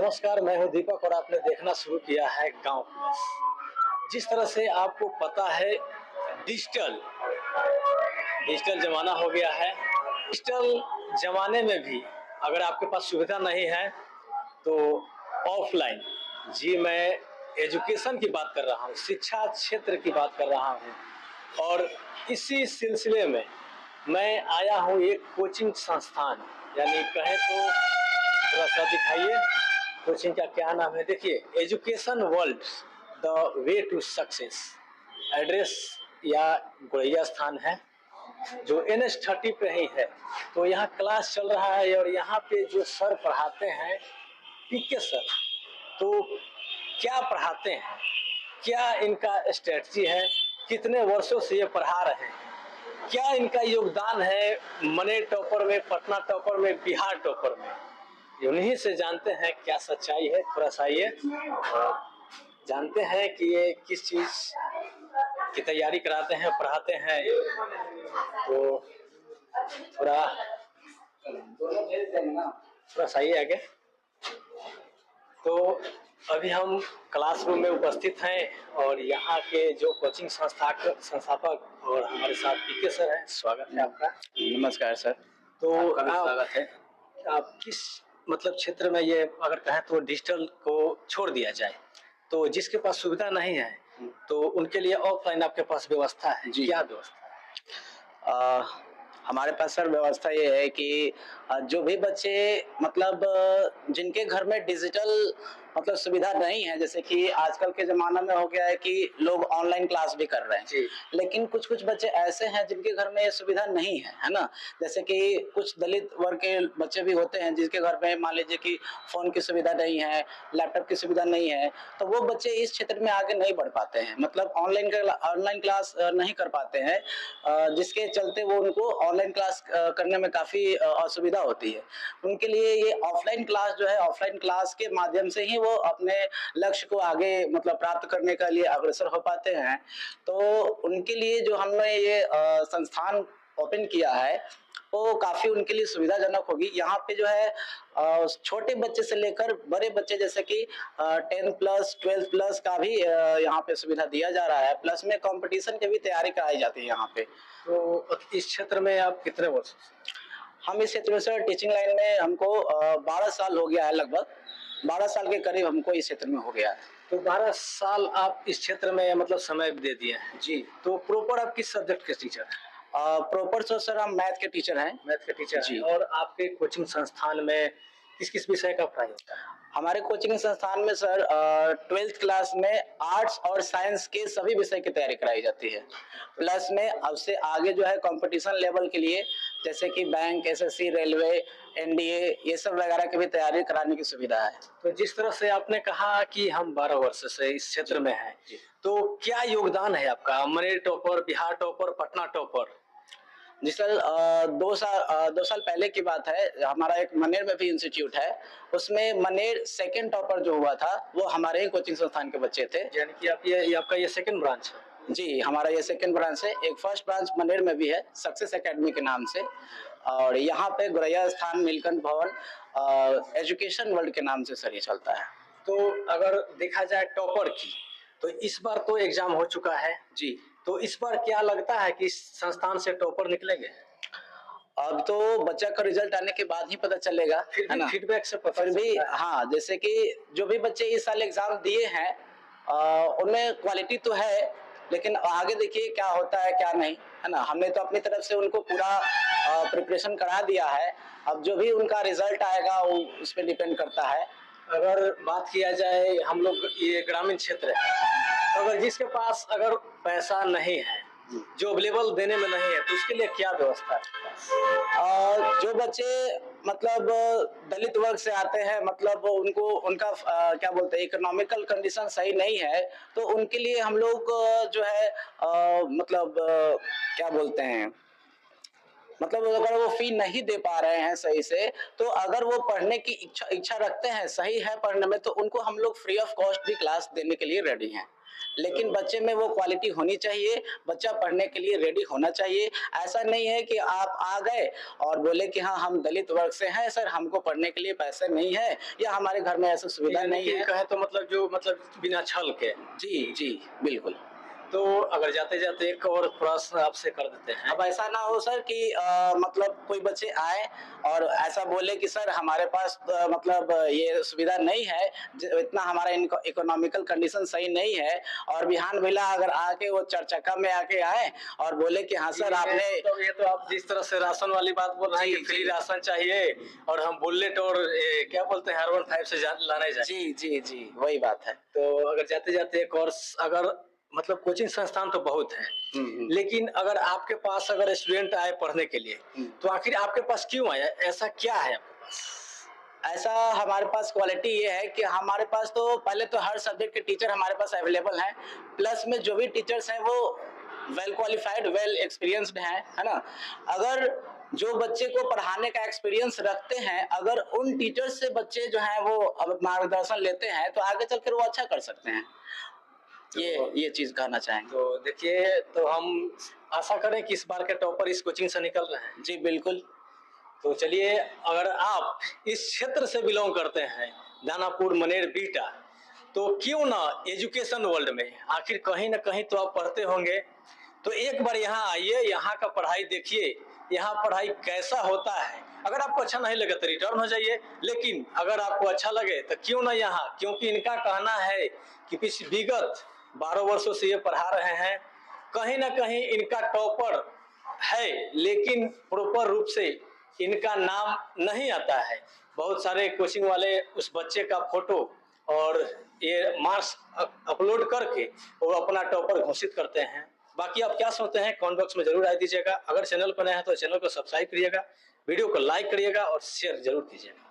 नमस्कार, मैं हूं दीपक और आपने देखना शुरू किया है गांव प्लस। जिस तरह से आपको पता है डिजिटल डिजिटल जमाना हो गया है। डिजिटल जमाने में भी अगर आपके पास सुविधा नहीं है तो ऑफलाइन, जी मैं एजुकेशन की बात कर रहा हूँ, शिक्षा क्षेत्र की बात कर रहा हूँ। और इसी सिलसिले में मैं आया हूँ एक कोचिंग संस्थान, यानी कहें तो थोड़ा सा दिखाइए कोचिंग का क्या नाम है। देखिए, education world the way to success. Address या गुड़ैया स्थान है जो NH30 पे ही है। तो यहाँ क्लास चल रहा है और यहाँ पे जो सर पढ़ाते हैं PK सर, तो क्या पढ़ाते हैं, क्या इनका स्ट्रेटजी है, कितने वर्षों से ये पढ़ा रहे हैं, क्या इनका योगदान है मने टॉपर में, पटना टॉपर में, बिहार टॉपर में, उन्हीं से जानते हैं क्या सच्चाई है। थोड़ा सा ये जानते हैं कि ये किस चीज की तैयारी कराते हैं, पढ़ाते हैं। तो थोड़ा सा ये आगे। तो अभी हम क्लासरूम में उपस्थित हैं और यहाँ के जो कोचिंग संस्थापक और हमारे साथ PK सर हैं। स्वागत है आपका। नमस्कार सर। तो स्वागत है। आप किस मतलब क्षेत्र में, ये अगर कहें तो डिजिटल को छोड़ दिया जाए तो जिसके पास सुविधा नहीं है तो उनके लिए ऑफलाइन आपके पास व्यवस्था है? जी, क्या व्यवस्था है? हमारे पास सर व्यवस्था ये है कि जो भी बच्चे मतलब जिनके घर में डिजिटल मतलब सुविधा नहीं है, जैसे कि आजकल के ज़माना में हो गया है कि लोग ऑनलाइन क्लास भी कर रहे हैं, लेकिन कुछ कुछ बच्चे ऐसे हैं जिनके घर में ये सुविधा नहीं है ना। जैसे कि कुछ दलित वर्ग के बच्चे भी होते हैं जिसके घर में मान लीजिए कि फ़ोन की सुविधा नहीं है, लैपटॉप की सुविधा नहीं है, तो वो बच्चे इस क्षेत्र में आगे नहीं बढ़ पाते हैं, मतलब ऑनलाइन क्लास नहीं कर पाते हैं, जिसके चलते वो उनको ऑनलाइन क्लास करने में काफ़ी असुविधा होती है। उनके लिए ये ऑफलाइन क्लास जो है, ऑफलाइन क्लास के माध्यम से ही वो अपने लक्ष्य को आगे मतलब प्राप्त करने के लिए अग्रसर हो पाते हैं। तो उनके लिए जो हमने ये संस्थान ओपन किया है वो काफ़ी उनके लिए सुविधाजनक होगी। यहाँ पे जो है छोटे बच्चे से लेकर बड़े बच्चे, जैसे कि 10+ 12+ का भी यहाँ पे सुविधा दिया जा रहा है, प्लस में कंपटीशन की भी तैयारी कराई जाती है यहाँ पे। तो इस क्षेत्र में आप कितने वर्ष? हम इस क्षेत्र में सर टीचिंग लाइन में हमको 12 साल हो गया है, लगभग 12 साल के करीब हमको इस क्षेत्र में हो गया है। तो 12 साल आप इस क्षेत्र में मतलब समय दे दिए हैं। जी। तो प्रॉपर आप किस सब्जेक्ट के टीचर हैं? प्रॉपर सर हम मैथ के टीचर हैं। मैथ के टीचर जी। हैं। और आपके कोचिंग संस्थान में किस किस विषय का पढ़ाई होता है? हमारे कोचिंग संस्थान में सर 12th क्लास में आर्ट्स और साइंस के सभी विषय की तैयारी कराई जाती है, प्लस में अब से आगे जो है कंपटीशन लेवल के लिए जैसे कि बैंक, SSC, रेलवे, NDA ये सब वगैरह की भी तैयारी कराने की सुविधा है। तो जिस तरह से आपने कहा कि हम 12 वर्ष से इस क्षेत्र में हैं, तो क्या योगदान है आपका? मने topper, Bihar topper, Patna topper? जी सर, 2 साल पहले की बात है, हमारा एक मनेर में भी इंस्टीट्यूट है, उसमें मनेर सेकंड टॉपर जो हुआ था वो हमारे ही कोचिंग संस्थान के बच्चे थे। यानी कि आप ये आपका ये सेकंड ब्रांच है? जी, हमारा ये सेकंड ब्रांच है। एक फर्स्ट ब्रांच मनेर में भी है, सक्सेस एकेडमी के नाम से, और यहाँ पे गुरैया स्थान नीलकंठ भवन एजुकेशन वर्ल्ड के नाम से सर ये चलता है। तो अगर देखा जाए टॉपर की, तो इस बार तो एग्जाम हो चुका है जी, तो इस बार क्या लगता है कि इस संस्थान से टॉपर निकलेंगे? अब तो बच्चा का रिजल्ट आने के बाद ही पता चलेगा, फिर भी फीडबैक से पता फिर भी हाँ, जैसे कि जो भी बच्चे इस साल एग्जाम दिए हैं उनमें क्वालिटी तो है, लेकिन आगे देखिए क्या होता है क्या नहीं, है ना। हमने तो अपनी तरफ से उनको पूरा प्रिपरेशन करा दिया है, अब जो भी उनका रिजल्ट आएगा वो उस पर डिपेंड करता है। अगर बात किया जाए, हम लोग ये ग्रामीण क्षेत्र है, तो अगर जिसके पास अगर पैसा नहीं है, जो अवेलेबल देने में नहीं है, तो उसके लिए क्या व्यवस्था है? जो बच्चे मतलब दलित वर्ग से आते हैं, मतलब उनका क्या बोलते हैं इकोनॉमिकल कंडीशन सही नहीं है, तो उनके लिए हम लोग जो है मतलब क्या बोलते हैं मतलब अगर वो फी नहीं दे पा रहे हैं सही से, तो अगर वो पढ़ने की इच्छा रखते हैं, सही है पढ़ने में, तो उनको हम लोग फ्री ऑफ कॉस्ट भी क्लास देने के लिए रेडी हैं। लेकिन बच्चे में वो क्वालिटी होनी चाहिए, बच्चा पढ़ने के लिए रेडी होना चाहिए। ऐसा नहीं है कि आप आ गए और बोले कि हाँ, हम दलित वर्ग से हैं सर, हमको पढ़ने के लिए पैसे नहीं है या हमारे घर में ऐसी सुविधा नहीं है। कहे तो मतलब जो मतलब बिना छल के। जी, जी, बिल्कुल। तो अगर जाते-जाते एक और प्रश्न आपसे कर देते हैं। अब ऐसा ना हो सर कि मतलब कोई बच्चे आए और ऐसा बोले कि सर हमारे पास मतलब ये सुविधा नहीं है, इतना हमारा इकोनॉमिकल कंडीशन सही नहीं है, और बिहान भेला अगर आके वो चरचक्का में आके आए और बोले कि हाँ सर आपने ये तो आप जिस तरह से राशन वाली बात बोल रहे हैं कि फ्री राशन चाहिए और हम बुलेट और क्या बोलते हैं R15 से लाने जाए। जी, जी, जी, वही बात है। तो अगर जाते-जाते एक और अगर मतलब कोचिंग संस्थान तो बहुत हैं, लेकिन अगर आपके पास अगर स्टूडेंट आए पढ़ने के लिए, तो आखिर आपके पास क्यों आया? ऐसा क्या है आपके पास? ऐसा हमारे पास क्वालिटी ये है कि हमारे पास तो पहले तो हर सब्जेक्ट के टीचर हमारे पास अवेलेबल हैं, प्लस में जो भी टीचर्स हैं वो वेल क्वालिफाइड, वेल एक्सपीरियंस्ड हैं, है ना? अगर जो बच्चे को पढ़ाने का एक्सपीरियंस रखते हैं, अगर उन टीचर्स से बच्चे जो हैं वो अब मार्गदर्शन लेते हैं, तो आगे चलकर वो अच्छा कर सकते हैं। ये चीज़ कहना चाहेंगे। तो देखिए, तो हम आशा करें कि इस बार के टॉपर इस कोचिंग से निकल रहे हैं। जी, बिल्कुल। तो चलिए, अगर आप इस क्षेत्र से बिलोंग करते हैं, दानापुर, मनेर, बिहटा, तो क्यों ना एजुकेशन वर्ल्ड में आखिर कहीं ना कहीं तो आप पढ़ते होंगे, तो एक बार यहाँ आइए, यहाँ का पढ़ाई देखिए, यहाँ पढ़ाई कैसा होता है। अगर आपको अच्छा नहीं लगे तो रिटर्न हो जाइए, लेकिन अगर आपको अच्छा लगे तो क्यों ना यहाँ, क्योंकि इनका कहना है कि विगत 12 वर्षों से ये पढ़ा रहे हैं, कहीं ना कहीं इनका टॉपर है, लेकिन प्रॉपर रूप से इनका नाम नहीं आता है। बहुत सारे कोचिंग वाले उस बच्चे का फोटो और ये मार्क्स अपलोड करके वो अपना टॉपर घोषित करते हैं। बाकी आप क्या सोचते हैं कमेंट बॉक्स में जरूर राय दीजिएगा। अगर चैनल पर नए हैं तो चैनल को सब्सक्राइब करिएगा, वीडियो को लाइक करिएगा और शेयर जरूर कीजिएगा।